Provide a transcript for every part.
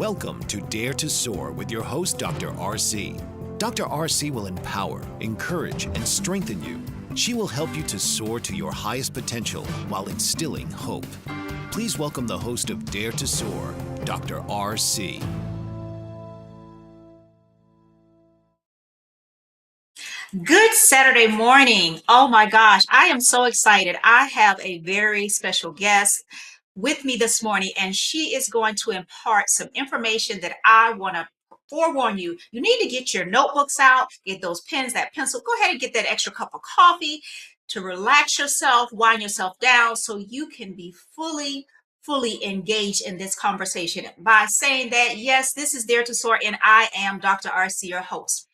Welcome to Dare to Soar with your host, Dr. RC. Dr. RC will empower, encourage, and strengthen you. She will help you to soar to your highest potential while instilling hope. Please welcome the host of Dare to Soar, Dr. RC. Good Saturday morning. Oh my gosh, I am so excited. I have a very special guest with me this morning, and she is going to impart some information that I want to forewarn you. You need to get your notebooks out, get those pens, that pencil. Go ahead and get that extra cup of coffee to relax yourself, wind yourself down so you can be fully engaged in this conversation by saying that, yes, this is Dare to Soar, and I am Dr. RC, your host.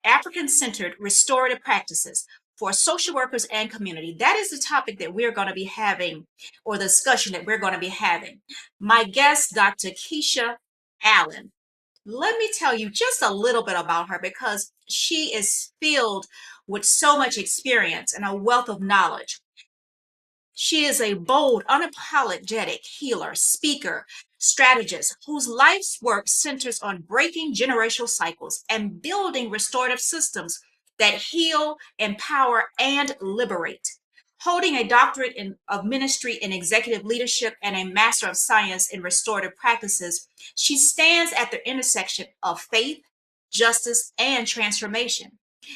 African-centered restorative practices for social workers and community. That is the topic that we're going to be having, or the discussion that we're going to be having. My guest, Dr. Kiesha Allen. Let me tell you just a little bit about her, because she is filled with so much experience and a wealth of knowledge. She is a bold, unapologetic healer, speaker, strategist whose life's work centers on breaking generational cycles and building restorative systems that heal, empower, and liberate. Holding a doctorate of ministry in executive leadership and a master of science in restorative practices, she stands at the intersection of faith, justice, and transformation.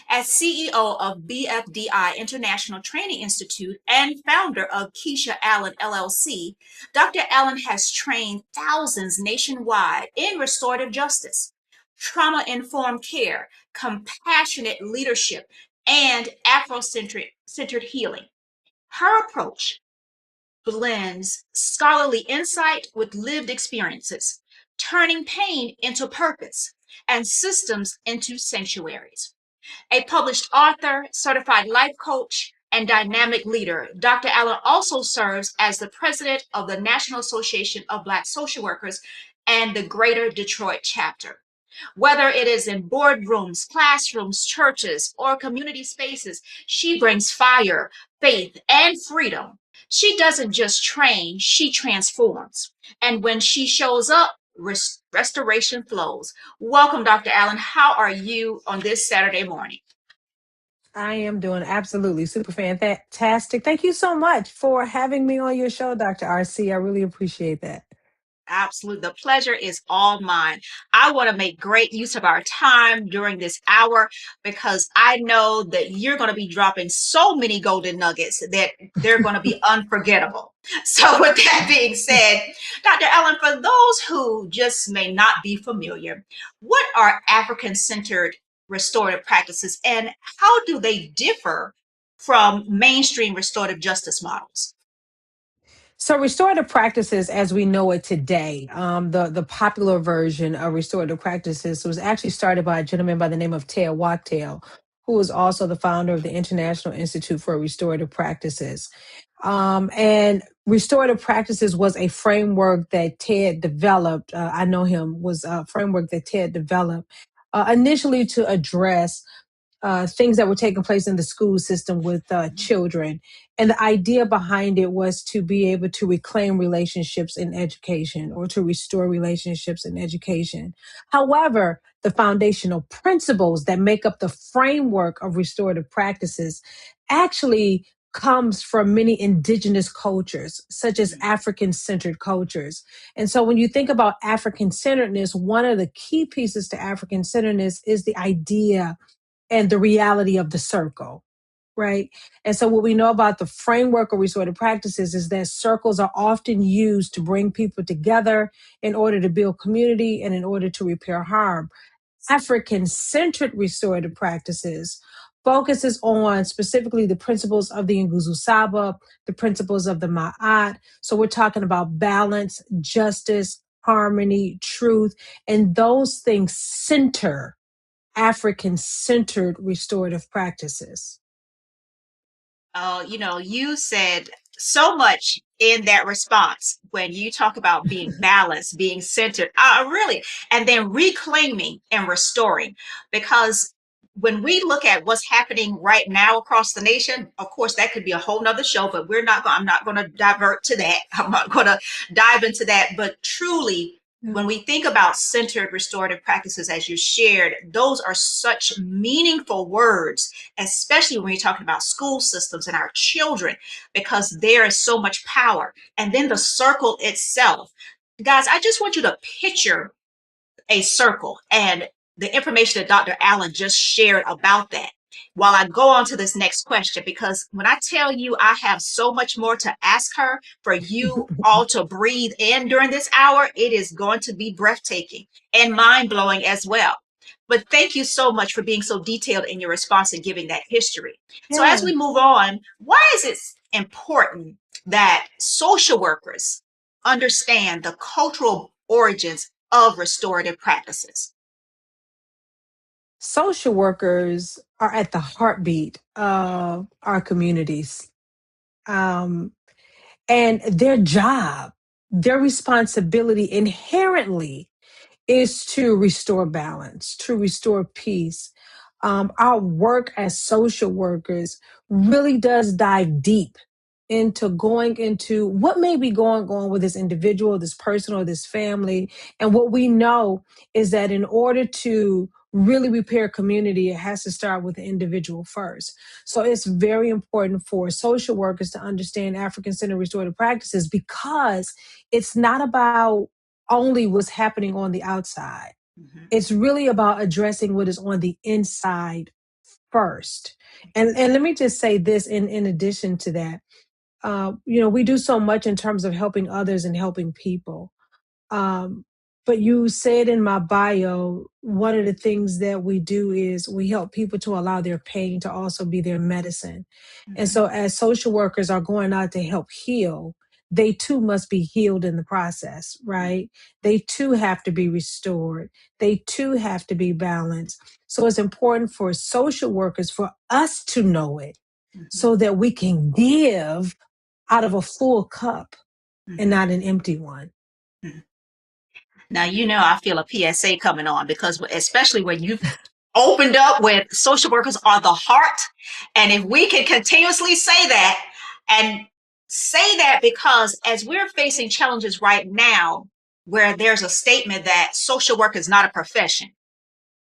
As CEO of BFDI International Training Institute and founder of Kiesha Allen LLC, Dr. Allen has trained thousands nationwide in restorative justice, trauma-informed care, compassionate leadership, and Afro-centered healing. Her approach blends scholarly insight with lived experiences, turning pain into purpose and systems into sanctuaries. A published author, certified life coach, and dynamic leader, Dr. Allen also serves as the president of the National Association of Black Social Workers and the Greater Detroit chapter. Whether it is in boardrooms, classrooms, churches, or community spaces, she brings fire, faith, and freedom. She doesn't just train, she transforms. And when she shows up, restoration flows. Welcome, Dr. Allen. How are you on this Saturday morning? I am doing absolutely super fantastic. Thank you so much for having me on your show, Dr. RC. I really appreciate that. Absolutely. The pleasure is all mine. I want to make great use of our time during this hour, because I know that you're going to be dropping so many golden nuggets that they're going to be unforgettable. So with that being said, Dr. Allen, for those who just may not be familiar, what are African-centered restorative practices, and how do they differ from mainstream restorative justice models? So restorative practices, as we know it today, the popular version of restorative practices was actually started by a gentleman by the name of Ted Wachtell, who was also the founder of the International Institute for Restorative Practices. And restorative practices was a framework that Ted developed. I know him, was a framework that Ted developed initially to address things that were taking place in the school system with children. And the idea behind it was to be able to reclaim relationships in education, or to restore relationships in education. However, the foundational principles that make up the framework of restorative practices actually comes from many indigenous cultures, such as African-centered cultures. And so when you think about African-centeredness, one of the key pieces to African-centeredness is the idea and the reality of the circle, right? And so what we know about the framework of restorative practices is that circles are often used to bring people together in order to build community and in order to repair harm. African-centered restorative practices focuses on specifically the principles of the Nguzo Saba, the principles of the Ma'at. So we're talking about balance, justice, harmony, truth, and those things center African-centered restorative practices. You said so much in that response when you talk about being balanced, being centered, really, and then reclaiming and restoring, because when we look at what's happening right now across the nation, of course, that could be a whole nother show, but I'm not going to divert to that. I'm not going to dive into that. But truly, when we think about centered restorative practices, as you shared, those are such meaningful words, especially when you're talking about school systems and our children, because there is so much power. And then the circle itself. Guys, I just want you to picture a circle and the information that Dr. Allen just shared about that while I go on to this next question, because when I tell you I have so much more to ask her for you all to breathe in during this hour, it is going to be breathtaking and mind blowing as well. But thank you so much for being so detailed in your response and giving that history. So as Yeah. we move on, why is it important that social workers understand the cultural origins of restorative practices? Social workers are at the heartbeat of our communities. Um, and their job, their responsibility inherently is to restore balance, to restore peace. Our work as social workers really does dive deep into going into what may be going on with this individual, this person, or this family. And what we know is that in order to really repair community, it has to start with the individual first. So it's very important for social workers to understand African-centered restorative practices, because it's not about only what's happening on the outside. Mhm. It's really about addressing what is on the inside first. And let me just say this in addition to that. We do so much in terms of helping others and helping people. Um, but you said in my bio, one of the things that we do is we help people to allow their pain to also be their medicine. And Mhm. so, as social workers are going out to help heal, they too must be healed in the process, right? They too have to be restored. They too have to be balanced. So, it's important for social workers, for us to know it Mhm. so that we can give out of a full cup and Mhm. not an empty one. Mhm. Now, I feel a PSA coming on, because especially when you've opened up with social workers are the heart. And if we can continuously say that, and say that, because as we're facing challenges right now, where there's a statement that social work is not a profession,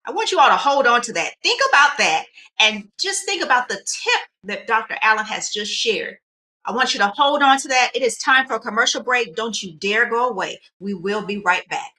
I want you all to hold on to that. Think about that, and just think about the tip that Dr. Allen has just shared. I want you to hold on to that. It is time for a commercial break. Don't you dare go away. We will be right back.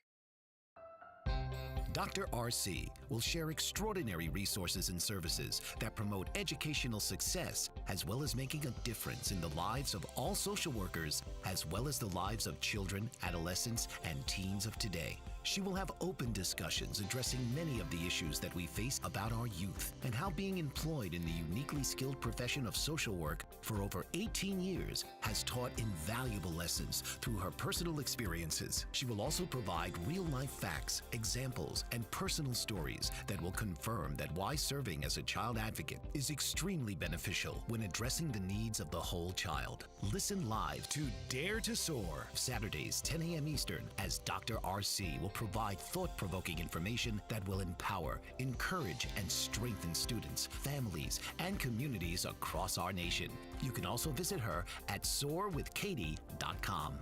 Dr. RC will share extraordinary resources and services that promote educational success, as well as making a difference in the lives of all social workers, as well as the lives of children, adolescents, and teens of today. She will have open discussions addressing many of the issues that we face about our youth, and how being employed in the uniquely skilled profession of social work for over 18 years has taught invaluable lessons through her personal experiences. She will also provide real-life facts, examples, and personal stories that will confirm that why serving as a child advocate is extremely beneficial when addressing the needs of the whole child. Listen live to Dare to Soar, Saturdays 10 a.m. Eastern, as Dr. RC will provide thought-provoking information that will empower, encourage, and strengthen students, families, and communities across our nation. You can also visit her at soarwithkatie.com.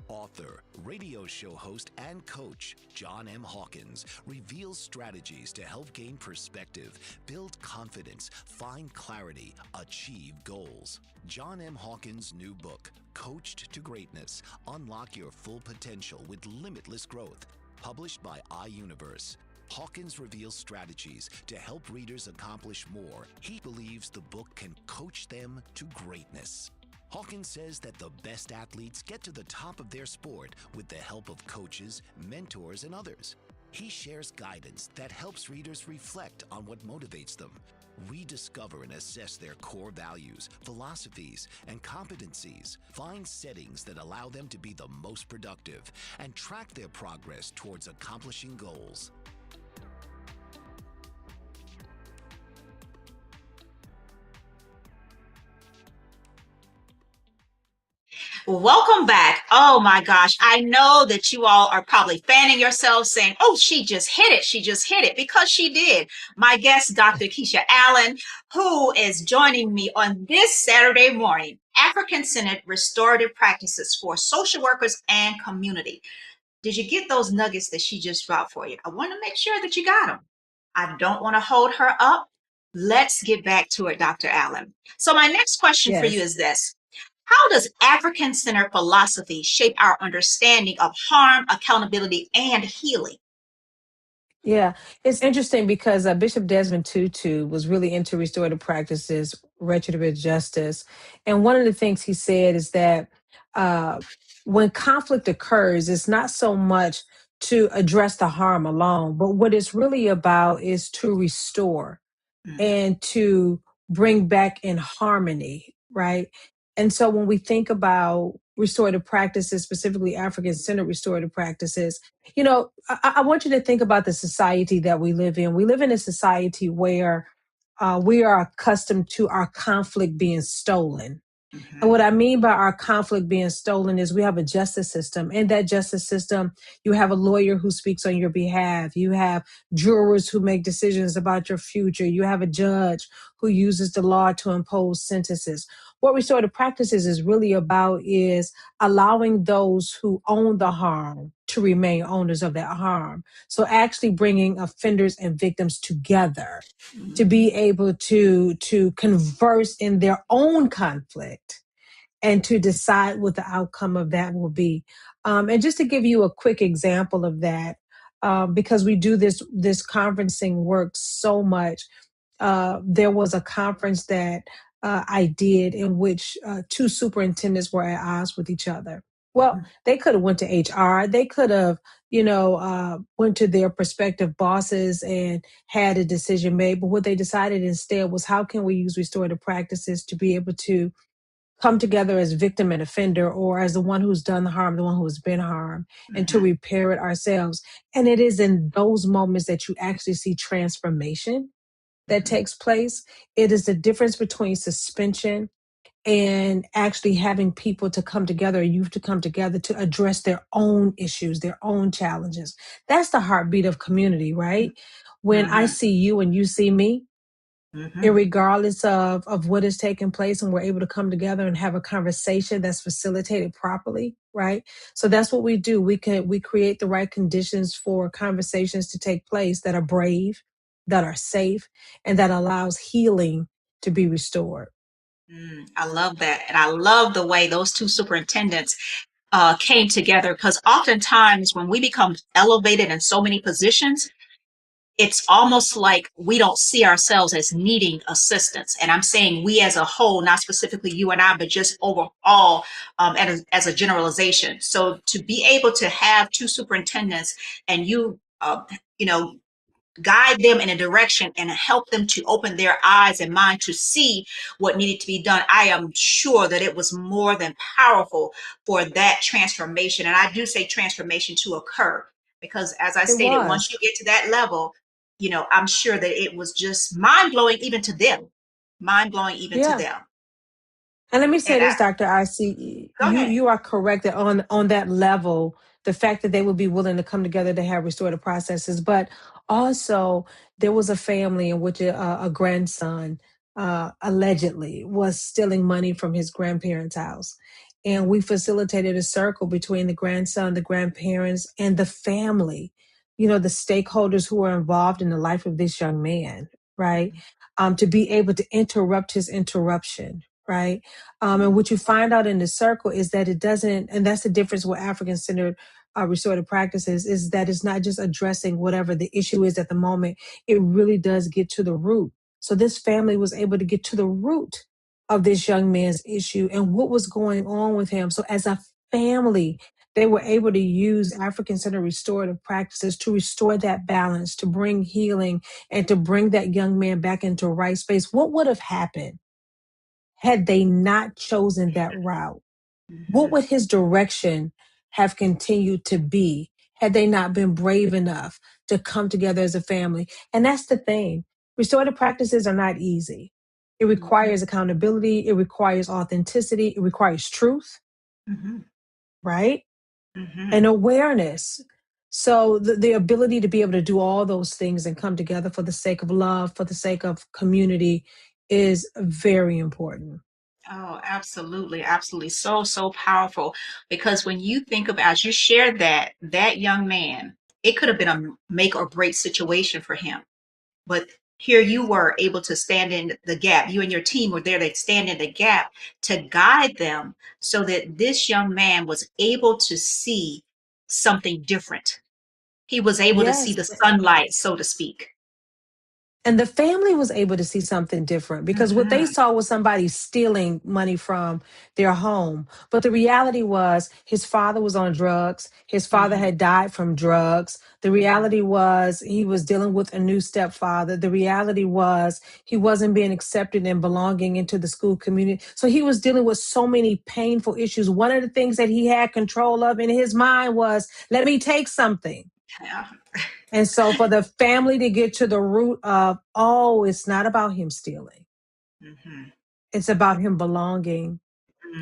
Author, radio show host, and coach John M. Hawkins reveals strategies to help gain perspective, build confidence, find clarity, achieve goals. John M. Hawkins' new book, Coached to Greatness: Unlock Your Full Potential with Limitless Growth, published by iUniverse. Hawkins reveals strategies to help readers accomplish more. He believes the book can coach them to greatness. Hawkins says that the best athletes get to the top of their sport with the help of coaches, mentors, and others. He shares guidance that helps readers reflect on what motivates them, rediscover and assess their core values, philosophies, and competencies, find settings that allow them to be the most productive, and track their progress towards accomplishing goals. Welcome back. Oh my gosh. I know that you all are probably fanning yourselves saying, oh, she just hit it. She just hit it, because she did. My guest, Dr. Kiesha Allen, who is joining me on this Saturday morning, African-Centered Restorative Practices for Social Workers and Community. Did you get those nuggets that she just dropped for you? I want to make sure that you got them. I don't want to hold her up. Let's get back to it, Dr. Allen. So my next question for you Yes. is this. How does African-centered philosophy shape our understanding of harm, accountability, and healing? Yeah, it's interesting because Bishop Desmond Tutu was really into restorative practices, retributive justice. And one of the things he said is that uh, when conflict occurs, it's not so much to address the harm alone, but what it's really about is to restore Mm, and to bring back in harmony, right? And so when we think about restorative practices, specifically African centered restorative practices, I want you to think about the society that we live in. We live in a society where we are accustomed to our conflict being stolen. And mhm, what I mean by our conflict being stolen is we have a justice system. In that justice system, you have a lawyer who speaks on your behalf. You have jurors who make decisions about your future. You have a judge who uses the law to impose sentences. What restorative practices is really about is allowing those who own the harm to remain owners of that harm. So actually bringing offenders and victims together to mhm, be able to converse in their own conflict and to decide what the outcome of that will be. And just to give you a quick example of that, because we do this conferencing work so much, there was a conference that I did in which two superintendents were at odds with each other. Well, mhm, they could have went to HR. They could have, went to their prospective bosses and had a decision made. But what they decided instead was, how can we use restorative practices to be able to come together as victim and offender, or as the one who's done the harm, the one who has been harmed, and to mhm, repair it ourselves. And it is in those moments that you actually see transformation that mhm, takes place. It is the difference between suspension and actually having people to come together, youth to come together to address their own issues, their own challenges. That's the heartbeat of community, right? When I mhm, see you and you see me, mhm, irregardless of what is taking place, and we're able to come together and have a conversation that's facilitated properly, right? So that's what we do. We create the right conditions for conversations to take place that are brave, that are safe, and that allows healing to be restored. I love that. And I love the way those two superintendents came together, because oftentimes when we become elevated in so many positions, it's almost like we don't see ourselves as needing assistance. And I'm saying we as a whole, not specifically you and I, but just overall, as a generalization. So to be able to have two superintendents and you know, guide them in a direction and help them to open their eyes and mind to see what needed to be done, I am sure that it was more than powerful for that transformation. And I do say transformation to occur, because as I It stated, once was. you get to that level, I'm sure that it was just mind blowing even to them, mind blowing even to Yeah. them. And let me say And I, this, Dr. RC, go ahead. you are correct that on that level, the fact that they would be willing to come together to have restorative processes, but also there was a family in which a grandson allegedly was stealing money from his grandparents' house. And we facilitated a circle between the grandson, the grandparents, and the family, the stakeholders who were involved in the life of this young man, right? To be able to interrupt his interruption, right? And what you find out in the circle is that it doesn't, and that's the difference with African centered restorative practices, is that it's not just addressing whatever the issue is at the moment. It really does get to the root. So this family was able to get to the root of this young man's issue and what was going on with him. So as a family, they were able to use African centered restorative practices to restore that balance, to bring healing, and to bring that young man back into right space. What would have happened had they not chosen that route? What Mhm, would his direction have continued to be had they not been brave enough to come together as a family? And that's the thing. Restorative practices are not easy. It mhm, requires accountability. It requires authenticity. It requires truth. Mm-hmm. right? Mm-hmm. And awareness. So the ability to be able to do all those things and come together for the sake of love, for the sake of community is very important. Oh, absolutely, absolutely. So, so powerful. Because when you think about, as you shared that young man, it could have been a make or break situation for him. But here you were able to stand in the gap. You and your team were there to stand in the gap to guide them so that this young man was able to see something different. He was able to see Yes. the sunlight, so to speak. And the family was able to see something different because what they Hmm. saw was somebody stealing money from their home. But the reality was his father was on drugs. His father Hmm. had died from drugs. The Hmm. reality was he was dealing with a new stepfather. The reality was he wasn't being accepted and belonging into the school community. So he was dealing with so many painful issues. One of the things that he had control of in his mind was, let me take something. Yeah. And so for the family to get to the root of, oh, it's not about him stealing. Hmm. It's about him belonging.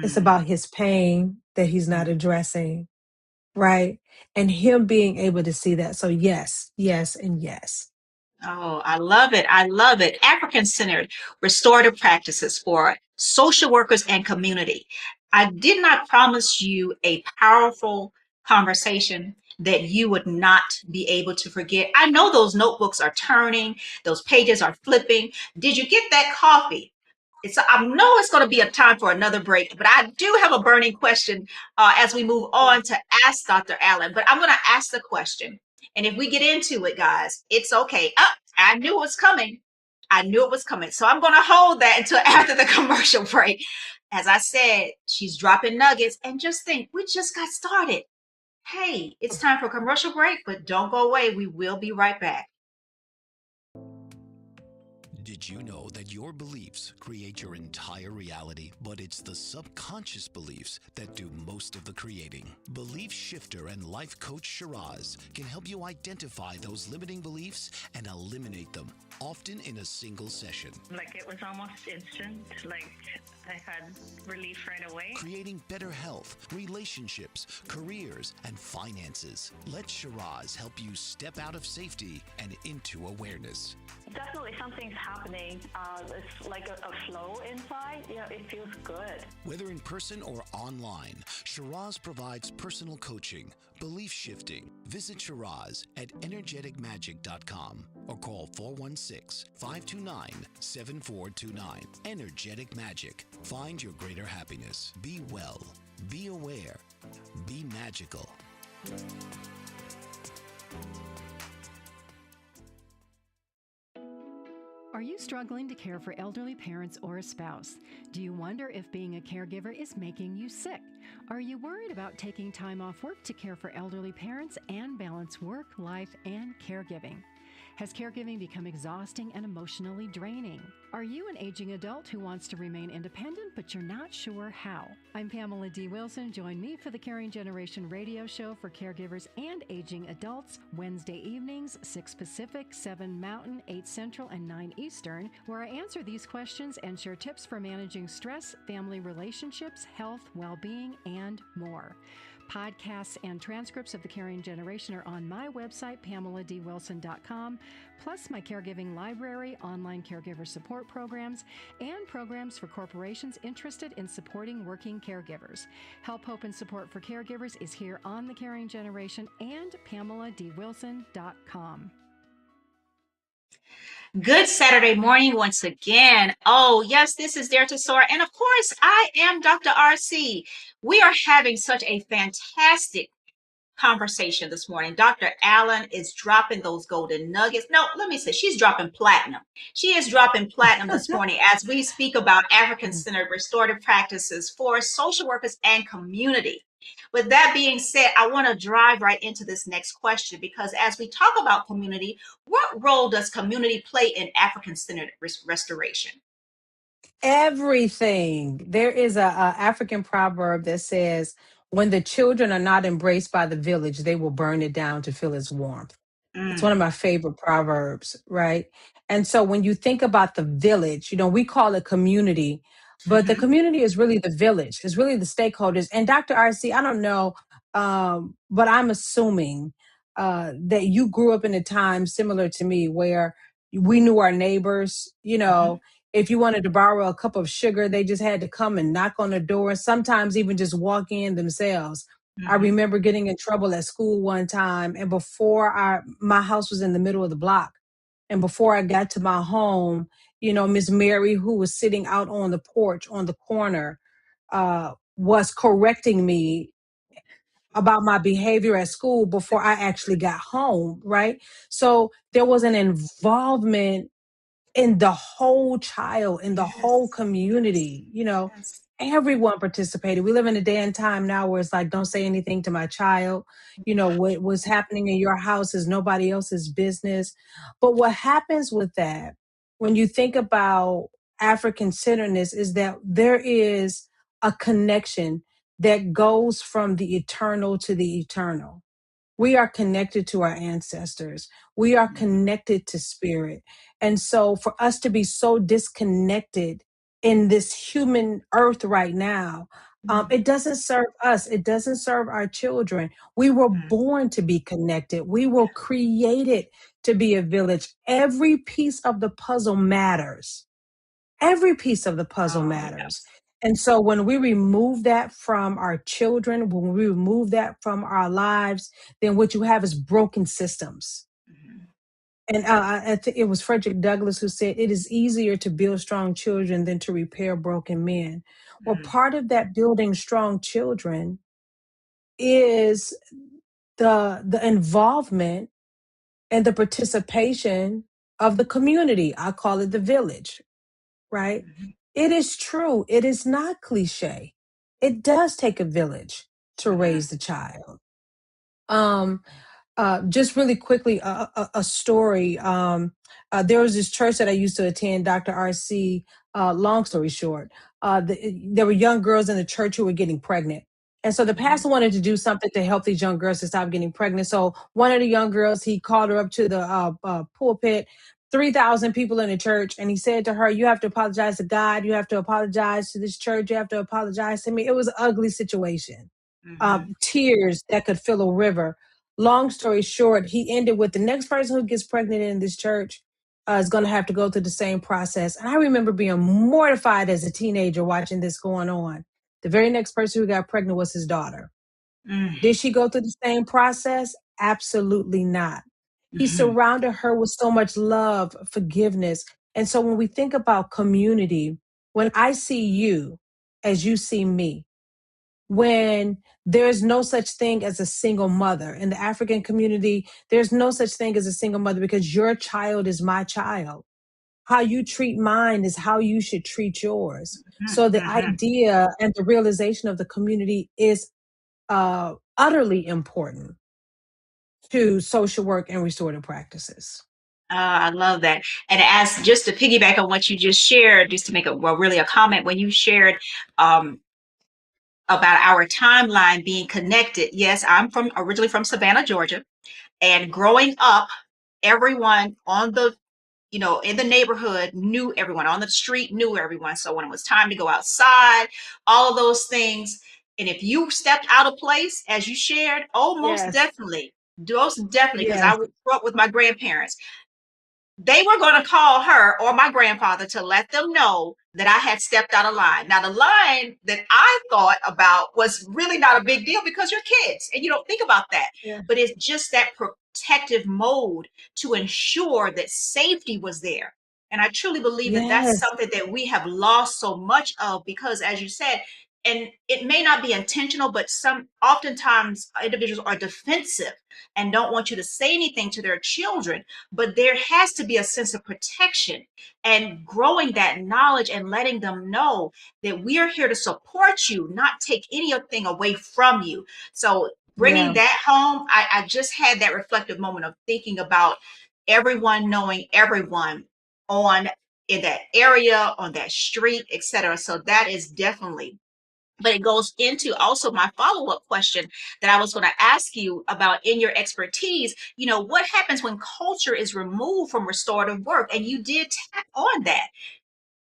It's Mm. about his pain that he's not addressing, right? And him being able to see that. So yes, yes, and yes. Oh, I love it. I love it. African-centered restorative practices for social workers and community. I did not promise you a powerful conversation that you would not be able to forget. I know those notebooks are turning, those pages are flipping. Did you get that coffee? I know it's going to be a time for another break, but I do have a burning question as we move on to ask Dr. Allen. But I'm going to ask the question. And if we get into it, guys, it's okay. I knew it was coming. I knew it was coming. So I'm going to hold that until after the commercial break. As I said, she's dropping nuggets. And just think, we just got started. Hey, it's time for a commercial break, but don't go away. We will be right back. Did you know that your beliefs create your entire reality, but it's the subconscious beliefs that do most of the creating? Belief shifter and life coach Shiraz can help you identify those limiting beliefs and eliminate them, often in a single session. Like it was almost instant, like I had relief right away. Creating better health, relationships, careers, and finances. Let Shiraz help you step out of safety and into awareness. Definitely something's happening. It's like a flow inside. It feels good. Whether in person or online, Shiraz provides personal coaching, belief shifting. Visit Shiraz at energeticmagic.com or call 416-529-7429. Energetic Magic. Find your greater happiness. Be well. Be aware. Be magical. Are you struggling to care for elderly parents or a spouse? Do you wonder if being a caregiver is making you sick? Are you worried about taking time off work to care for elderly parents and balance work, life, and caregiving? Has caregiving become exhausting and emotionally draining? Are you an aging adult who wants to remain independent, but you're not sure how? I'm Pamela D. Wilson. Join me for the Caring Generation radio show for caregivers and aging adults, Wednesday evenings, 6 Pacific, 7 Mountain, 8 Central, and 9 Eastern, where I answer these questions and share tips for managing stress, family relationships, health, well-being, and more. Podcasts and transcripts of The Caring Generation are on my website, PamelaDWilson.com, plus my caregiving library, online caregiver support programs, and programs for corporations interested in supporting working caregivers. Help, hope, and support for caregivers is here on The Caring Generation and PamelaDWilson.com. Good Saturday morning once again. Oh, yes, this is Dare to Soar. And of course, I am Dr. RC. We are having such a fantastic conversation this morning. Dr. Allen is dropping those golden nuggets. No, let me say, she's dropping platinum. She is dropping platinum this morning as we speak about African-centered restorative practices for social workers and community. With that being said, I want to drive right into this next question because as we talk about community, what role does community play in African-centered restoration? Everything. There is a African proverb that says, when the children are not embraced by the village, they will burn it down to feel its warmth. It's one Mm, of my favorite proverbs, right? And so when you think about the village, we call it community, But the community is really the village, is really the stakeholders. And Dr. RC, I don't know, but I'm assuming that you grew up in a time similar to me where we knew our neighbors. You know, if you wanted to borrow a cup of sugar, they just had to come and knock on the door, sometimes even just walk in themselves. I remember getting in trouble at school one time, and my house was in the middle of the block. And before I got to my home, you know, Miss Mary, who was sitting out on the porch on the corner, was correcting me about my behavior at school before I actually got home, right? So there was an involvement in the whole child, in the whole Yes. community, you know, Yes. everyone participated. We live in a day and time now where it's like, don't say anything to my child. You know, what was happening in your house is nobody else's business. But what happens with that, when you think about African centeredness, is that there is a connection that goes from the eternal to the eternal. We are connected to our ancestors. We are connected to spirit. And so for us to be so disconnected in this human earth right now, it doesn't serve us. It doesn't serve our children. We were born to be connected. We were created to be a village. Every piece of the puzzle matters. Every piece of the puzzle Oh, matters. yes. And so when we remove that from our children, when we remove that from our lives, then what you have is broken systems. And I think it was Frederick Douglass who said, it is easier to build strong children than to repair broken men. Well, part of that building strong children is the involvement and the participation of the community. I call it the village, right? It is true. It is not cliche. It does take a village to raise the child. Um, just really quickly, a story. There was this church that I used to attend, Dr. RC. Long story short, there were young girls in the church who were getting pregnant. And so the pastor wanted to do something to help these young girls to stop getting pregnant. So one of the young girls, he called her up to the pulpit, 3,000 people in the church. And he said to her, you have to apologize to God. You have to apologize to this church. You have to apologize to me. It was an ugly situation. Tears that could fill a river. Long story short, he ended with the next person who gets pregnant in this church is going to have to go through the same process. And I remember being mortified as a teenager watching this going on. The very next person who got pregnant was his daughter. Did she go through the same process? Absolutely not. He surrounded her with so much love, forgiveness. And so when we think about community, when I see you as you see me, when there's no such thing as a single mother. In the African community, there's no such thing as a single mother because your child is my child. How you treat mine is how you should treat yours. So the idea and the realization of the community is utterly important to social work and restorative practices. I love that. And as just to piggyback on what you just shared, just to make a well, really a comment when you shared um, about our timeline being connected. Yes, I'm from originally from Savannah, Georgia, and growing up, everyone on the in the neighborhood knew everyone on the street knew everyone. So when it was time to go outside, all of those things, and if you stepped out of place, as you shared, oh, Yes. most definitely, because I Yes. grew up with my grandparents, they were going to call her or my grandfather to let them know that I had stepped out of line. Now, the line that I thought about was really not a big deal because you're kids and you don't think about that. Yeah. But it's just that protective mode to ensure that safety was there. And I truly believe that that's Yes. something that we have lost so much of because, as you said, and it may not be intentional, but oftentimes individuals are defensive and don't want you to say anything to their children, but there has to be a sense of protection and growing that knowledge and letting them know that we are here to support you, not take anything away from you. So bringing Yeah. that home, I just had that reflective moment of thinking about everyone knowing everyone on in that area, on that street, etc. So that is definitely, but it goes into also my follow-up question that I was going to ask you about in your expertise. What happens when culture is removed from restorative work? And you did tap on that.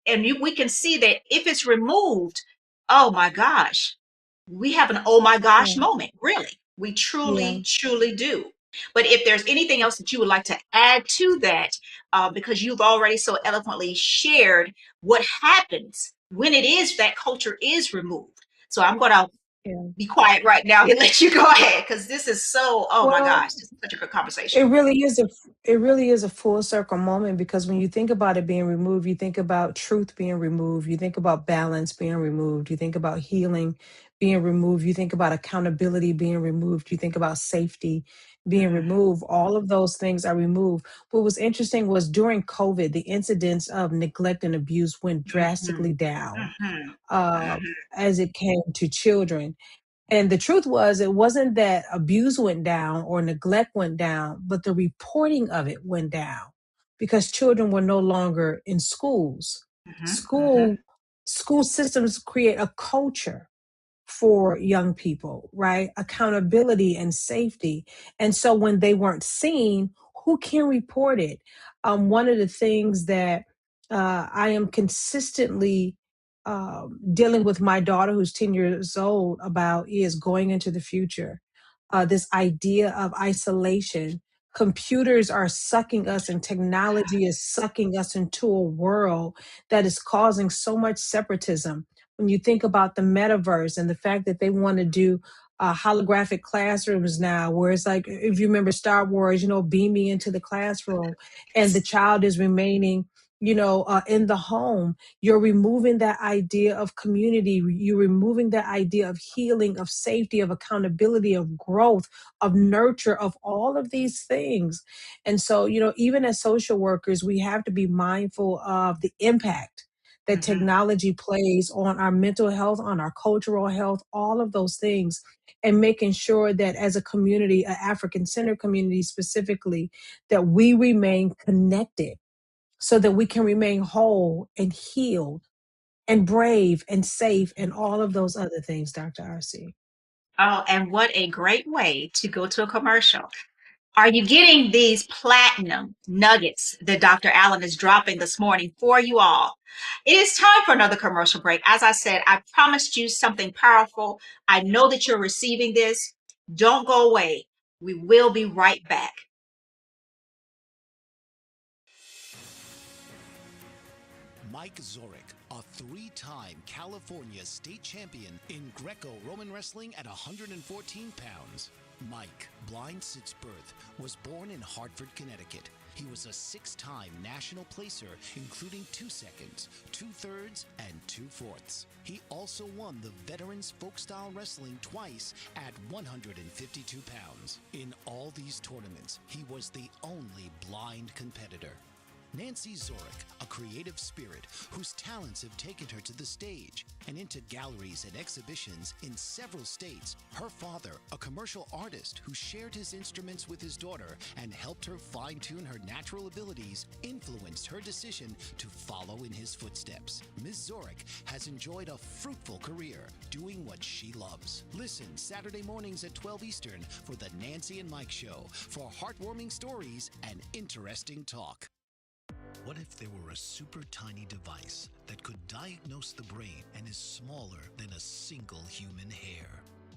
and we can see that if it's removed, oh my gosh, we have an oh my gosh Yeah. moment. Really, we Yeah. truly, truly do. But if there's anything else that you would like to add to that, because you've already so eloquently shared what happens when it is that culture is removed. So I'm going to Yeah. be quiet right now and let you go ahead, because this is so, oh my Well, gosh, this is such a good conversation. it really is a full circle moment, because when you think about it being removed, you think about truth being removed, you think about balance being removed, you think about healing being removed, you think about accountability being removed, you think about safety being Mm, removed. All of those things are removed. What was interesting was during COVID, the incidence of neglect and abuse went mhm, drastically down mhm, uh, mhm, as it came to children. And the truth was, it wasn't that abuse went down or neglect went down, but the reporting of it went down because children were no longer in schools. mhm, mhm, School school systems create a culture for young people, right? Accountability and safety. And so when they weren't seen, who can report it? One of the things that I am consistently dealing with my daughter, who's 10 years old, about is going into the future. This idea of isolation. Computers are sucking us, and technology is sucking us into a world that is causing so much separatism. When you think about the metaverse and the fact that they want to do holographic classrooms now, where it's like, if you remember Star Wars, beam me into the classroom, and the child is remaining, in the home. You're removing that idea of community. You're removing that idea of healing, of safety, of accountability, of growth, of nurture, of all of these things. And so, even as social workers, we have to be mindful of the impact that mhm. technology plays on our mental health, on our cultural health, all of those things, and making sure that as a community, an African-centered community specifically, that we remain connected so that we can remain whole and healed and brave and safe and all of those other things, Dr. RC. Oh, and what a great way to go to a commercial. Are you getting these platinum nuggets that Dr. Allen is dropping this morning for you all? It is time for another commercial break. As I said, I promised you something powerful. I know that you're receiving this. Don't go away. We will be right back. Mike Zorek, a three-time California state champion in Greco-Roman wrestling at 114 pounds. Mike, blind since birth, was born in Hartford, Connecticut. He was a six-time national placer, including 2 seconds, 2/3, and 2/4. He also won the Veterans Folk-Style Wrestling twice at 152 pounds. In all these tournaments, he was the only blind competitor. Nancy Zorek, a creative spirit whose talents have taken her to the stage and into galleries and exhibitions in several states. Her father, a commercial artist who shared his instruments with his daughter and helped her fine-tune her natural abilities, influenced her decision to follow in his footsteps. Ms. Zorek has enjoyed a fruitful career doing what she loves. Listen Saturday mornings at 12 Eastern for the Nancy and Mike Show for heartwarming stories and interesting talk. What if there were a super tiny device that could diagnose the brain and is smaller than a single human hair?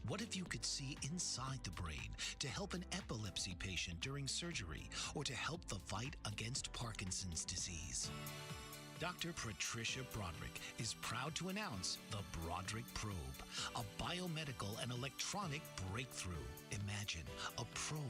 What if you could see inside the brain to help an epilepsy patient during surgery or to help the fight against Parkinson's disease? Dr. Patricia Broderick is proud to announce the Broderick Probe, a biomedical and electronic breakthrough. Imagine a probe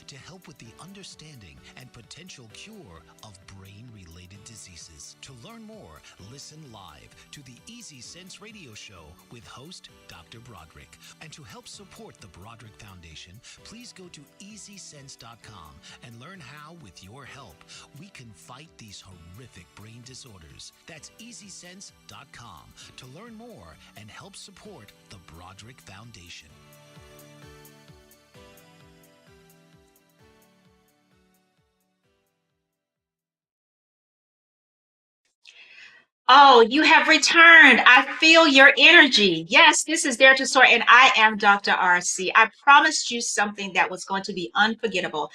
to help with the understanding and potential cure of brain-related diseases. To learn more, listen live to the Easy Sense radio show with host Dr. Broderick. And to help support the Broderick Foundation, please go to easysense.com and learn how, with your help, we can fight these horrific brain disorders. That's easysense.com to learn more and help support the Broderick Foundation. Oh, you have returned. I feel your energy. Yes, this is Dare to Soar, and I am Dr. RC. I promised you something that was going to be unforgettable.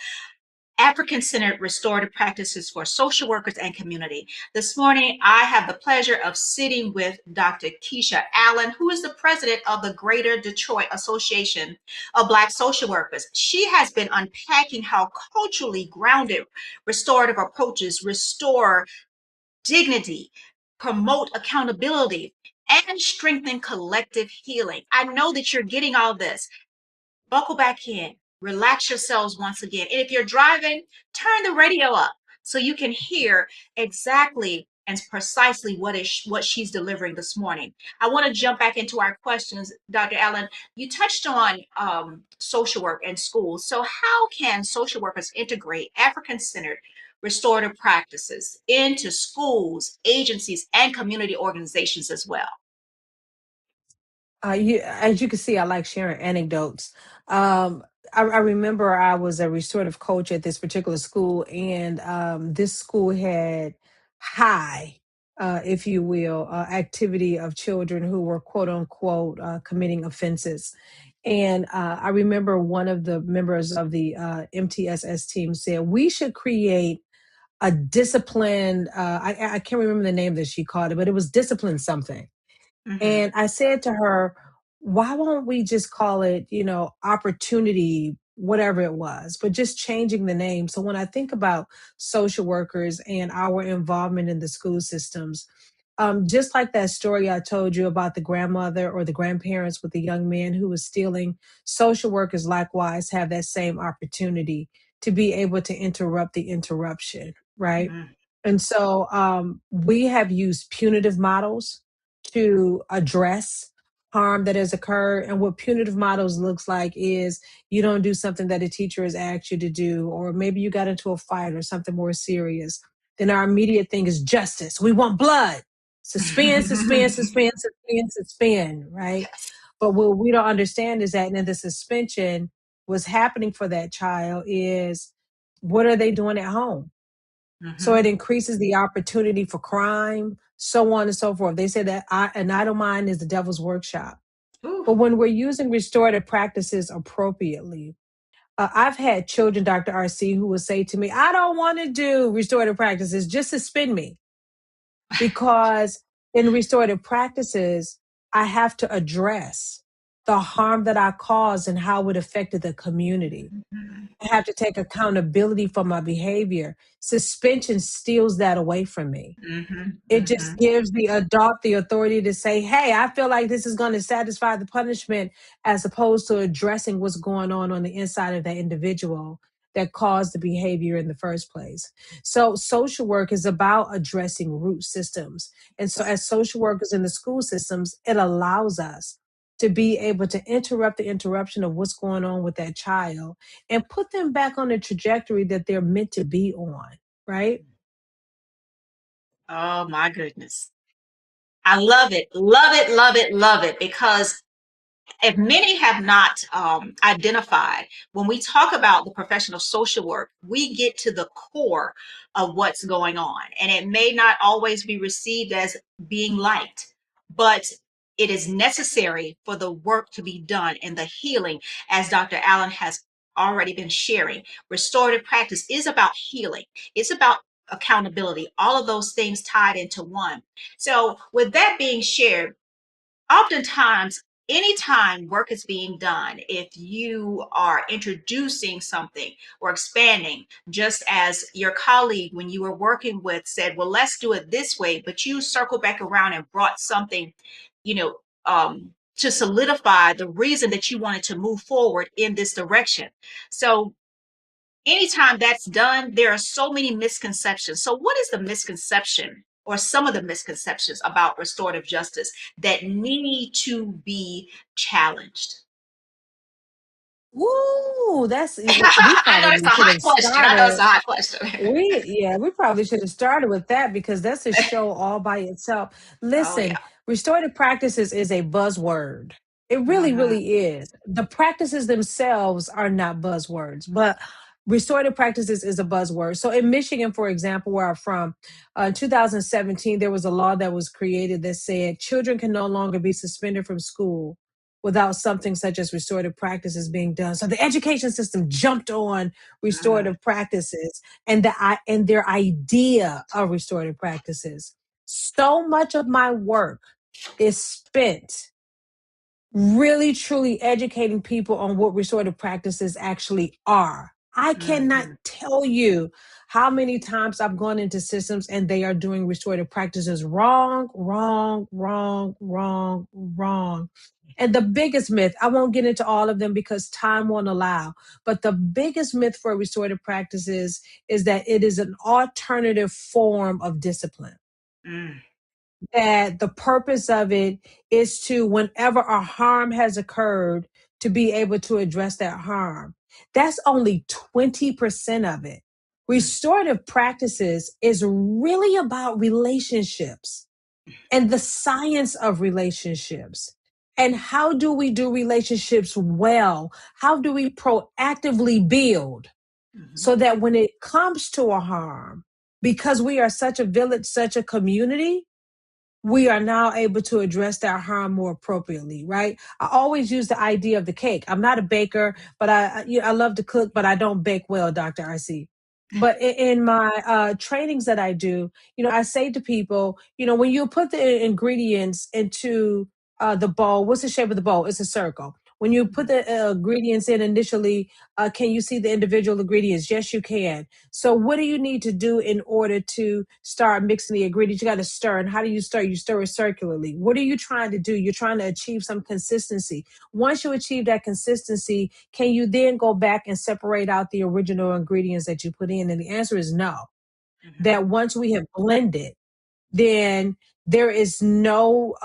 African-Centered Restorative Practices for Social Workers and Community. This morning, I have the pleasure of sitting with Dr. Kiesha Allen, who is the president of the Greater Detroit Association of Black Social Workers. She has been unpacking how culturally grounded restorative approaches restore dignity, promote accountability, and strengthen collective healing. I know that you're getting all this. Buckle back in, relax yourselves once again. And if you're driving, turn the radio up so you can hear exactly and precisely what she's delivering this morning. I want to jump back into our questions, Dr. Allen. You touched on social work and schools. So how can social workers integrate African-centered restorative practices into schools, agencies, and community organizations as well? As you can see, I like sharing anecdotes. I remember I was a restorative coach at this particular school, and this school had high, if you will, activity of children who were quote unquote committing offenses. And I remember one of the members of the MTSS team said, we should create a disciplined, I can't remember the name that she called it, but it was discipline something. Mm-hmm. And I said to her, why won't we just call it, opportunity, whatever it was, but just changing the name. So when I think about social workers and our involvement in the school systems, just like that story I told you about the grandmother or the grandparents with the young man who was stealing, social workers likewise have that same opportunity to be able to interrupt the interruption, right? Mm-hmm. And so we have used punitive models to address harm that has occurred. And what punitive models looks like is you don't do something that a teacher has asked you to do, or maybe you got into a fight or something more serious. Then our immediate thing is justice. We want blood. Suspend, suspend, suspend, suspend, suspend, right? Yes. But what we don't understand is that in the suspension, what's happening for that child is what are they doing at home? So Mm-hmm. it increases the opportunity for crime, so on and so forth. They say that an idle mind is the devil's workshop. Ooh. But when we're using restorative practices appropriately, I've had children, Dr. RC, who will say to me, I don't want to do restorative practices, just suspend me. Because in restorative practices, I have to address the harm that I caused and how it affected the community. I have to take accountability for my behavior. Suspension steals that away from me. Mm-hmm. It Mm-hmm. just gives the adult the authority to say, hey, I feel like this is going to satisfy the punishment, as opposed to addressing what's going on the inside of that individual that caused the behavior in the first place. So social work is about addressing root systems. And so as social workers in the school systems, it allows us to be able to interrupt the interruption of what's going on with that child and put them back on the trajectory that they're meant to be on, right? Oh my goodness. I love it, love it, love it, love it. Because if many have not identified, when we talk about the profession of social work, we get to the core of what's going on. And it may not always be received as being liked, but it is necessary for the work to be done and the healing, as Dr. Allen has already been sharing. Restorative practice is about healing, it's about accountability, all of those things tied into one. So, with that being shared, oftentimes anytime work is being done, if you are introducing something or expanding, just as your colleague when you were working with said, well, let's do it this way, but you circle back around and brought something, you know to solidify the reason that you wanted to move forward in this direction. So anytime that's done, there are so many misconceptions. So, what is the misconception or some of the misconceptions about restorative justice that need to be challenged? Woo, we I know it's probably a should hot have question. I know it's started. a hot question. We probably should have started with that, because that's a show all by itself. Oh, yeah. Listen, restorative practices is a buzzword. It really, Hmm. really is. The practices themselves are not buzzwords, but restorative practices is a buzzword. So in Michigan, for example, where I'm from, in 2017, there was a law that was created that said children can no longer be suspended from school without something such as restorative practices being done. So the education system jumped on restorative practices and their idea of restorative practices. So much of my work is spent really truly educating people on what restorative practices actually are. I cannot tell you how many times I've gone into systems and they are doing restorative practices wrong, wrong, wrong, wrong, wrong. And the biggest myth, I won't get into all of them because time won't allow, but the biggest myth for restorative practices is that it is an alternative form of discipline. That the purpose of it is to, whenever a harm has occurred, to be able to address that harm. That's only 20% of it. Restorative practices is really about relationships and the science of relationships. And how do we do relationships well? How do we proactively build so that when it comes to a harm, because we are such a village, such a community, we are now able to address that harm more appropriately, right? I always use the idea of the cake. I'm not a baker, but I love to cook, but I don't bake well, Dr. RC. But in my trainings that I do, I say to people, when you put the ingredients into the bowl, what's the shape of the bowl? It's a circle. When you put the ingredients in initially, can you see the individual ingredients? Yes, you can. So what do you need to do in order to start mixing the ingredients? You got to stir. And how do you stir? You stir it circularly. What are you trying to do? You're trying to achieve some consistency. Once you achieve that consistency, can you then go back and separate out the original ingredients that you put in? And the answer is no. That once we have blended, then there is no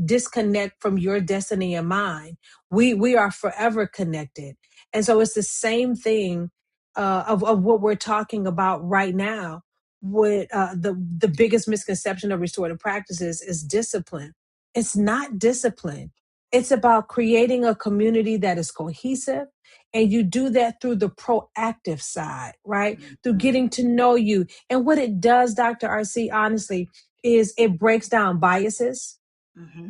disconnect from your destiny and mine. We are forever connected. And so it's the same thing of what we're talking about right now. With the biggest misconception of restorative practices is discipline. It's not discipline. It's about creating a community that is cohesive. And you do that through the proactive side, right? Through getting to know you. And what it does, Dr. RC, honestly, is it breaks down biases.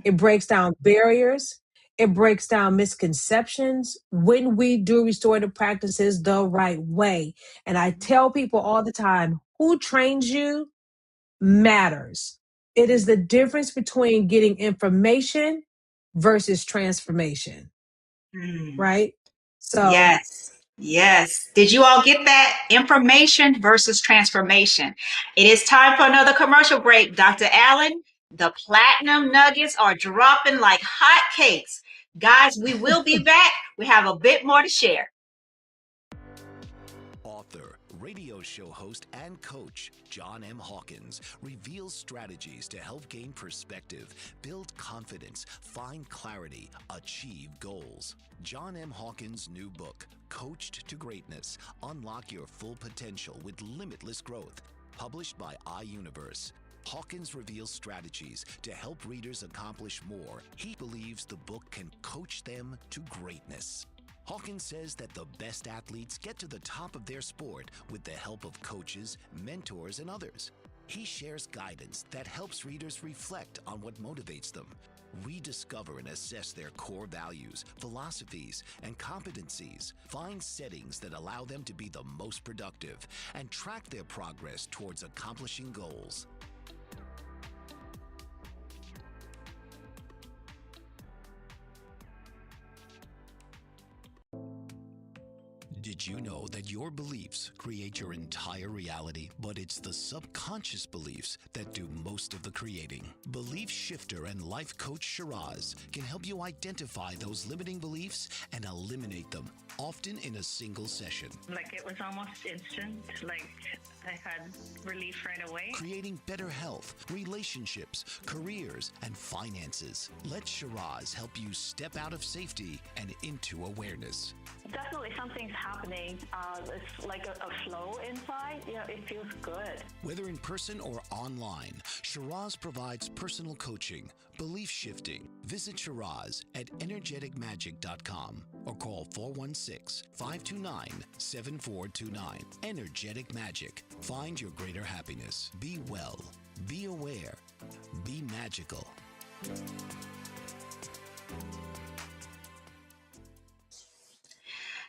It breaks down barriers. It breaks down misconceptions when we do restorative practices the right way. And I tell people all the time, who trains you matters. It is the difference between getting information versus transformation, right? So Yes. Did you all get that? Information versus transformation. It is time for another commercial break. Dr. Allen, the platinum nuggets are dropping like hot cakes. Guys, we will be back. We have a bit more to share. Author, radio show host, and coach John M. Hawkins reveals strategies to help gain perspective, build confidence, find clarity, achieve goals. John M. Hawkins' new book, Coached to Greatness, Unlock Your Full Potential with Limitless Growth, published by iUniverse. Hawkins reveals strategies to help readers accomplish more. He believes the book can coach them to greatness. Hawkins says that the best athletes get to the top of their sport with the help of coaches, mentors, and others. He shares guidance that helps readers reflect on what motivates them, rediscover and assess their core values, philosophies, and competencies, find settings that allow them to be the most productive, and track their progress towards accomplishing goals. Did you know that your beliefs create your entire reality, but it's the subconscious beliefs that do most of the creating? Belief shifter and life coach Shiraz can help you identify those limiting beliefs and eliminate them, often in a single session. Like it was almost instant, like I had relief right away. Creating better health, relationships, careers, and finances. Let Shiraz help you step out of safety and into awareness. Definitely something's happening. It's like a flow inside. It feels good. Whether in person or online, Shiraz provides personal coaching, belief shifting. Visit Shiraz at energeticmagic.com or call 416-529-7429. Energetic Magic. Find your greater happiness. Be well. Be aware. Be magical.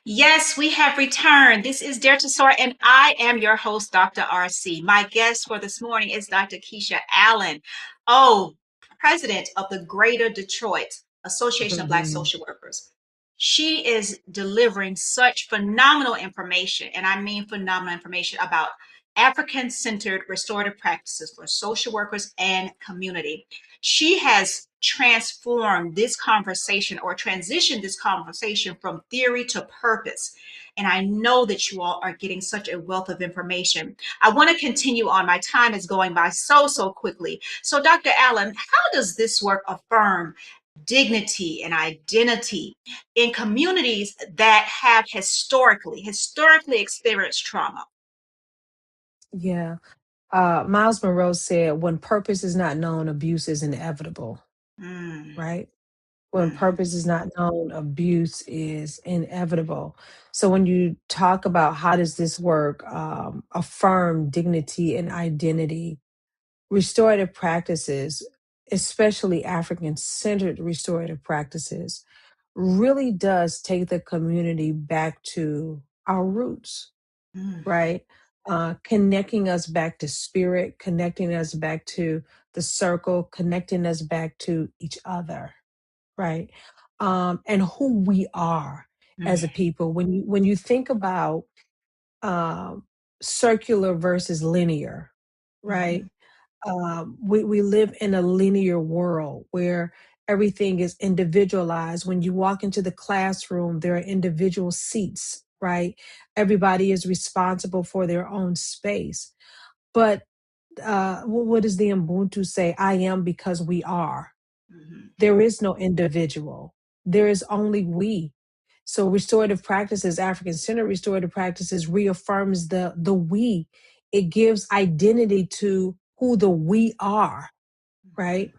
Yes, we have returned. This is Dare to Soar, and I am your host, Dr. RC. My guest for this morning is Dr. Kiesha Allen, oh, president of the Greater Detroit Association of Black Mhm. Social Workers. She is delivering such phenomenal information, and I mean phenomenal information about African-centered restorative practices for social workers and community. She has transformed this conversation or transitioned this conversation from theory to purpose. And I know that you all are getting such a wealth of information. I want to continue on. My time is going by so quickly. So, Dr. Allen, how does this work affirm dignity and identity in communities that have historically experienced trauma? Yeah. Miles Monroe said, when purpose is not known, abuse is inevitable, Mm, right? When mhm, purpose is not known, abuse is inevitable. So when you talk about how does this work, affirm dignity and identity, restorative practices, especially African-centered restorative practices, really does take the community back to our roots, mm, right? Connecting us back to spirit, connecting us back to the circle, connecting us back to each other, right? And who we are as a mm, people. When you think about um, circular versus linear, right? mhm, We live in a linear world where everything is individualized. When you walk into the classroom, there are individual seats, right? Everybody is responsible for their own space. But what does the Ubuntu say? I am because we are. mhm, There is no individual. There is only we. So restorative practices, African-centered restorative practices reaffirms the we. It gives identity to who the we are, right?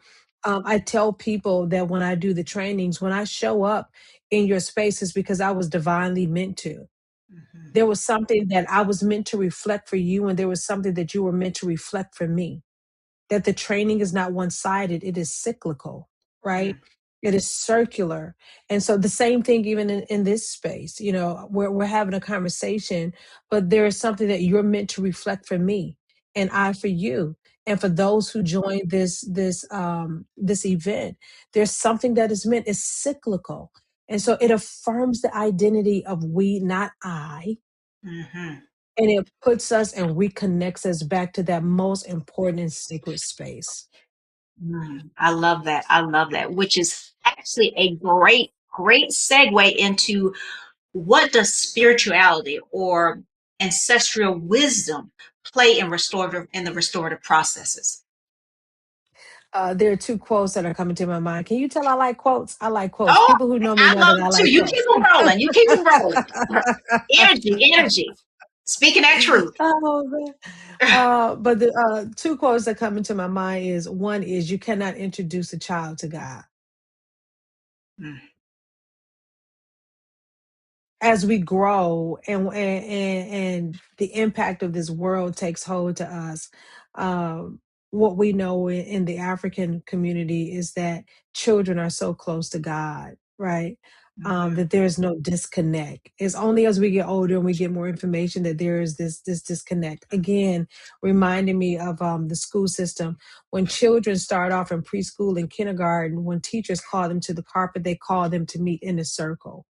I tell people that when I do the trainings, when I show up in your spaces, because I was divinely meant to. mhm, There was something that I was meant to reflect for you, and there was something that you were meant to reflect for me, that the training is not one-sided, it is cyclical, right? mhm, It is circular. And so the same thing even in this space, we're having a conversation, but there is something that you're meant to reflect for me and I for you. And for those who join this event, there's something that is meant, it's cyclical. And so it affirms the identity of we, not I, mhm. and it puts us and reconnects us back to that most important and sacred space. I love that. I love that, which is actually a great segue into what does spirituality or ancestral wisdom play in the restorative processes? There are two quotes that are coming to my mind. Can you tell I like quotes? I like quotes. Oh, People who know me I know love that I it too. like You keep quotes. them rolling. You keep them rolling. Energy. Speaking that truth. Oh, man. But the two quotes that come into my mind is, one is, you cannot introduce a child to God. Mm, As we grow and the impact of this world takes hold to us, um, what we know in the African community is that children are so close to God, right? mhm, That there's no disconnect. It's only as we get older and we get more information that there is this disconnect. Again, reminding me of the school system. When children start off in preschool and kindergarten, when teachers call them to the carpet, they call them to meet in a circle,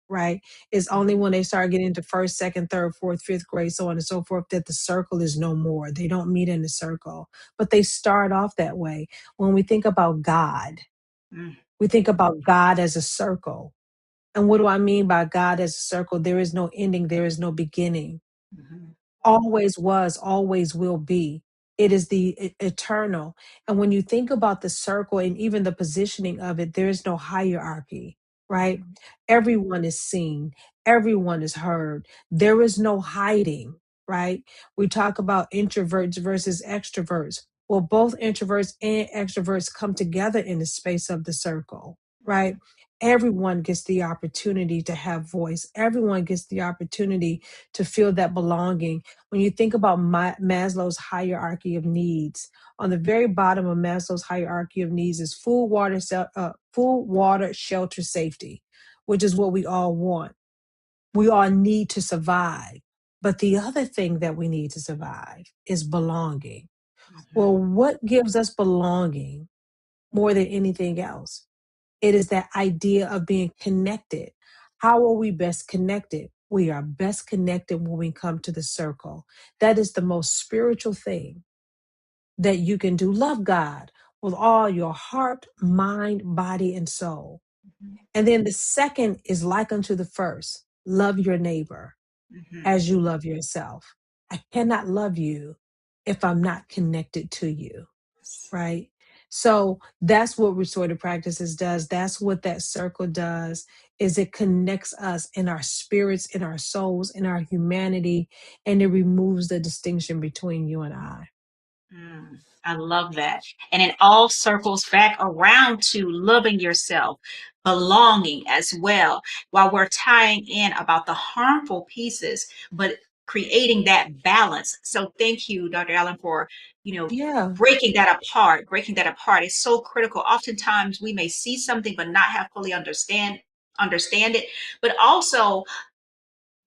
right? It's only mhm, when they start getting into first, second, third, fourth, fifth grade, so on and so forth, that the circle is no more. They don't meet in a circle, but they start off that way. When we think about God, mm, we think about God as a circle. And what do I mean by God as a circle? There is no ending, there is no beginning. mhm, Always was, always will be. It is the eternal. And when you think about the circle and even the positioning of it, there is no hierarchy, right? mhm, Everyone is seen, everyone is heard. There is no hiding, right? We talk about introverts versus extroverts. Well, both introverts and extroverts come together in the space of the circle, right? Everyone gets the opportunity to have voice. Everyone gets the opportunity to feel that belonging. When you think about Maslow's hierarchy of needs, on the very bottom of Maslow's hierarchy of needs is food, water, shelter, safety, which is what we all want. We all need to survive. But the other thing that we need to survive is belonging. Well, Mhm. what gives us belonging more than anything else? It is that idea of being connected. How are we best connected? We are best connected when we come to the circle. That is the most spiritual thing that you can do. Love God with all your heart, mind, body, and soul. Mhm. And then the second is like unto the first, love your neighbor Mhm. as you love yourself. I cannot love you if I'm not connected to you, right? So that's what restorative practices does. That's what that circle does, is it connects us in our spirits, in our souls, in our humanity, and it removes the distinction between you and I. I love that. And it all circles back around to loving yourself, belonging as well, while we're tying in about the harmful pieces, but creating that balance. So thank you, Dr. Allen, for, you know, Yeah. breaking that apart. Breaking that apart is so critical. Oftentimes we may see something but not have fully understand it, but also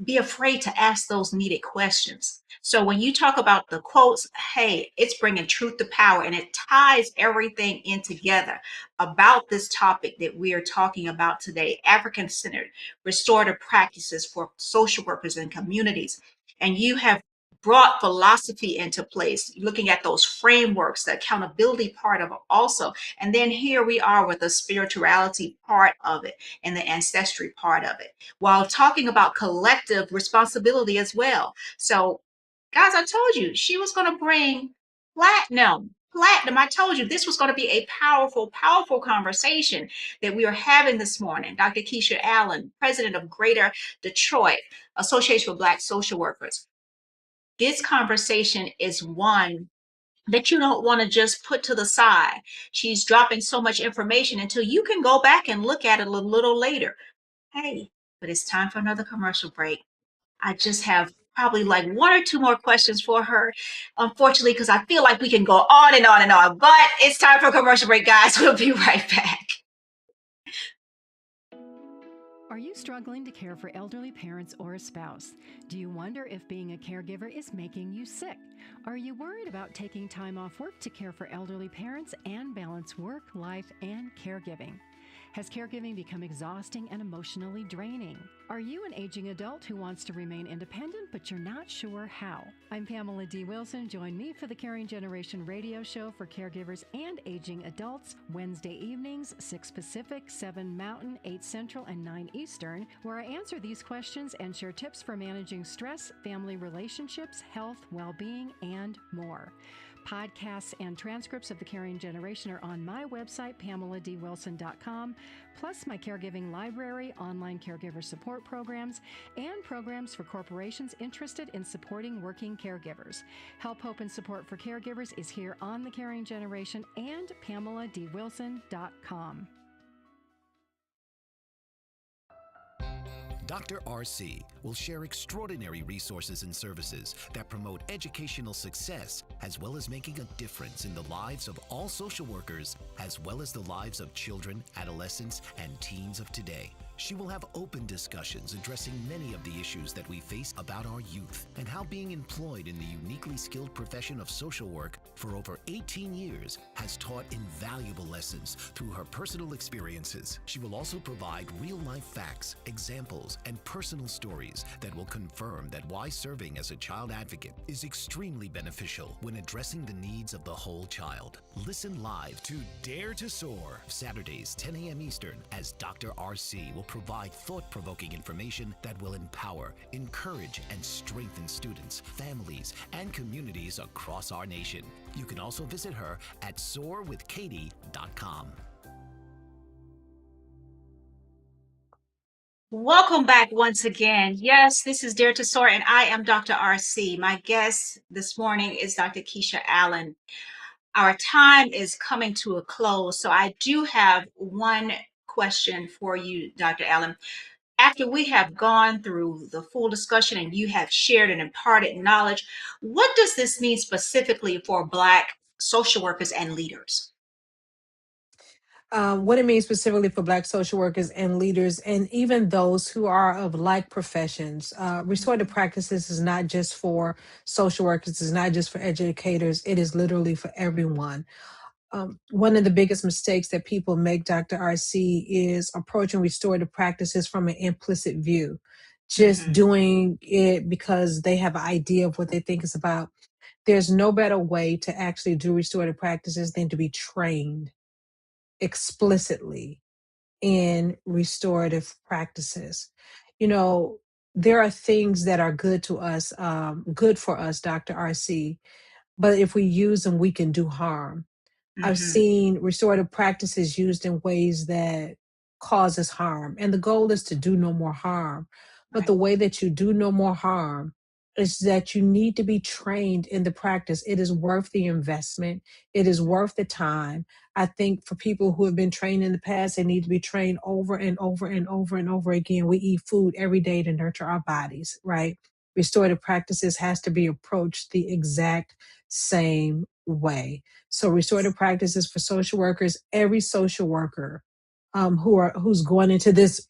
be afraid to ask those needed questions. So when you talk about the quotes, hey, it's bringing truth to power and it ties everything in together about this topic that we are talking about today, African-centered restorative practices for social workers and communities. And you have brought philosophy into place, looking at those frameworks, the accountability part of it also. And then here we are with the spirituality part of it and the ancestry part of it, while talking about collective responsibility as well. So, guys, I told you she was going to bring platinum. Platinum. I told you this was going to be a powerful, powerful conversation that we are having this morning. Dr. Kiesha Allen, president of Greater Detroit Association of Black Social Workers. This conversation is one that you don't want to just put to the side. She's dropping so much information until you can go back and look at it a little later. Hey, but it's time for another commercial break. I just have probably like one or two more questions for her, unfortunately, because I feel like we can go on and on and on. But it's time for a commercial break, guys. We'll be right back. Are you struggling to care for elderly parents or a spouse? Do you wonder if being a caregiver is making you sick? Are you worried about taking time off work to care for elderly parents and balance work, life, and caregiving? Has caregiving become exhausting and emotionally draining? Are you an aging adult who wants to remain independent but you're not sure how? I'm Pamela D. Wilson. Join me for the Caring Generation radio show for caregivers and aging adults, Wednesday evenings, 6 Pacific, 7 Mountain, 8 Central, and 9 Eastern, where I answer these questions and share tips for managing stress, family relationships, health, well-being, and more. Podcasts and transcripts of The Caring Generation are on my website, PamelaDWilson.com, plus my caregiving library, online caregiver support programs, and programs for corporations interested in supporting working caregivers. Help, hope, and support for caregivers is here on The Caring Generation and PamelaDWilson.com. Dr. RC will share extraordinary resources and services that promote educational success as well as making a difference in the lives of all social workers as well as the lives of children, adolescents, and teens of today. She will have open discussions addressing many of the issues that we face about our youth and how being employed in the uniquely skilled profession of social work for over 18 years has taught invaluable lessons through her personal experiences. She will also provide real-life facts, examples, and personal stories that will confirm that why serving as a child advocate is extremely beneficial when addressing the needs of the whole child. Listen live to Dare to Soar, Saturdays 10 a.m. Eastern, as Dr. RC will provide thought-provoking information that will empower, encourage, and strengthen students, families, and communities across our nation. You can also visit her at soarwithkatie.com. Welcome back once again. Yes, this is Dare to Soar, and I am Dr. RC. My guest this morning is Dr. Kiesha Allen. Our time is coming to a close, so I do have one question for you, Dr. Allen. After we have gone through the full discussion and you have shared and imparted knowledge, what does this mean specifically for Black social workers and leaders? what it means specifically for Black social workers and leaders, and even those who are of like professions. Restorative practices is not just for social workers, it's not just for educators, it is literally for everyone. One of the biggest mistakes that people make, Dr. RC, is approaching restorative practices from an implicit view, just Mm-hmm. doing it because they have an idea of what they think it's about. There's no better way to actually do restorative practices than to be trained explicitly in restorative practices. You know, there are things that are good to us, good for us, Dr. RC, but if we use them, we can do harm. I've Mm-hmm. seen restorative practices used in ways that causes harm. And the goal is to do no more harm. But Right. the way that you do no more harm is that you need to be trained in the practice. It is worth the investment. It is worth the time. I think for people who have been trained in the past, they need to be trained over and over and over and over again. We eat food every day to nurture our bodies, right? Restorative practices has to be approached the exact same way. So restorative practices for social workers, every social worker who's going into this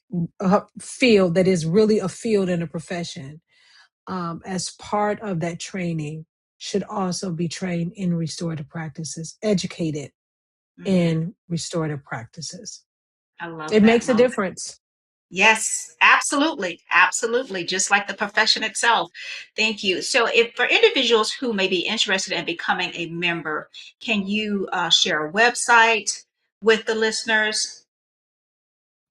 field that is really a field and a profession, as part of that training, should also be trained in restorative practices, educated Mm-hmm. in restorative practices. I love It that. makes a Love that. difference. Yes, absolutely. Absolutely. Just like the profession itself. Thank you. So, if for individuals who may be interested in becoming a member, can you share a website with the listeners?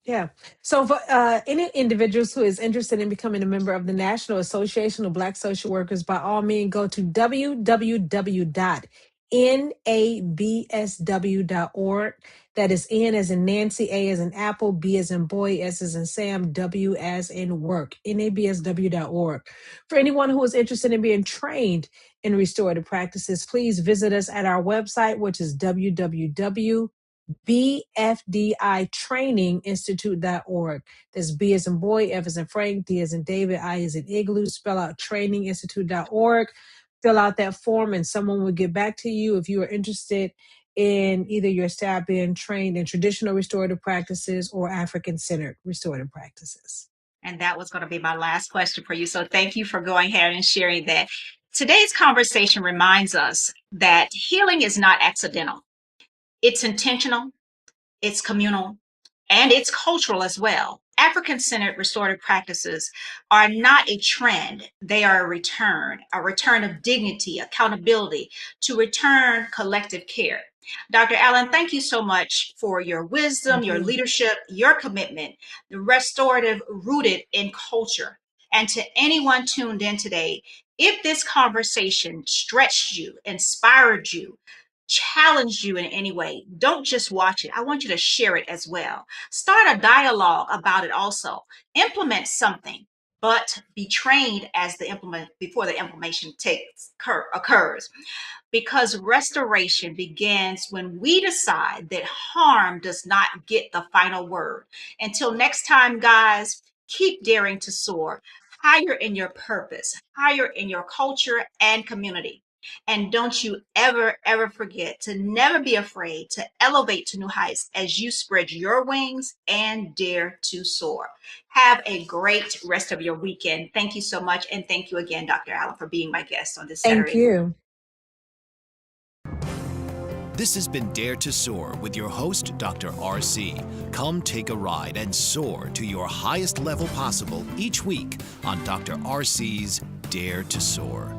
Yeah. So for any individuals who is interested in becoming a member of the National Association of Black Social Workers, by all means, go to www.nabsw.org. That is N as in Nancy, A as in Apple, B as in boy, S as in Sam, W as in work, nabsw.org. For anyone who is interested in being trained in restorative practices, please visit us at our website, which is bfditraininginstitute.org. That's B as in boy, F as in Frank, D as in David, I as in igloo. Spell out traininginstitute.org. Fill out that form and someone will get back to you if you are interested in either your staff being trained in traditional restorative practices or African-centered restorative practices. And that was going to be my last question for you. So, thank you for going ahead and sharing that. Today's conversation reminds us that healing is not accidental, it's intentional, it's communal, and it's cultural as well. African-centered restorative practices are not a trend. They are a return of dignity, accountability, to return collective care. Dr. Allen, thank you so much for your wisdom, Thank your you. leadership, your commitment, the restorative rooted in culture. And to anyone tuned in today, if this conversation stretched you, inspired you, challenged you in any way, don't just watch it. I want you to share it as well. Start a dialogue about it also. Implement something, but be trained as the implement before the implementation occurs, because restoration begins when we decide that harm does not get the final word. Until next time, guys, keep daring to soar higher in your purpose, higher in your culture and community. And don't you ever, ever forget to never be afraid to elevate to new heights as you spread your wings and dare to soar. Have a great rest of your weekend. Thank you so much. And thank you again, Dr. Allen, for being my guest on this Thank Saturday. you. This has been Dare to Soar with your host, Dr. RC. Come take a ride and soar to your highest level possible each week on Dr. RC's Dare to Soar.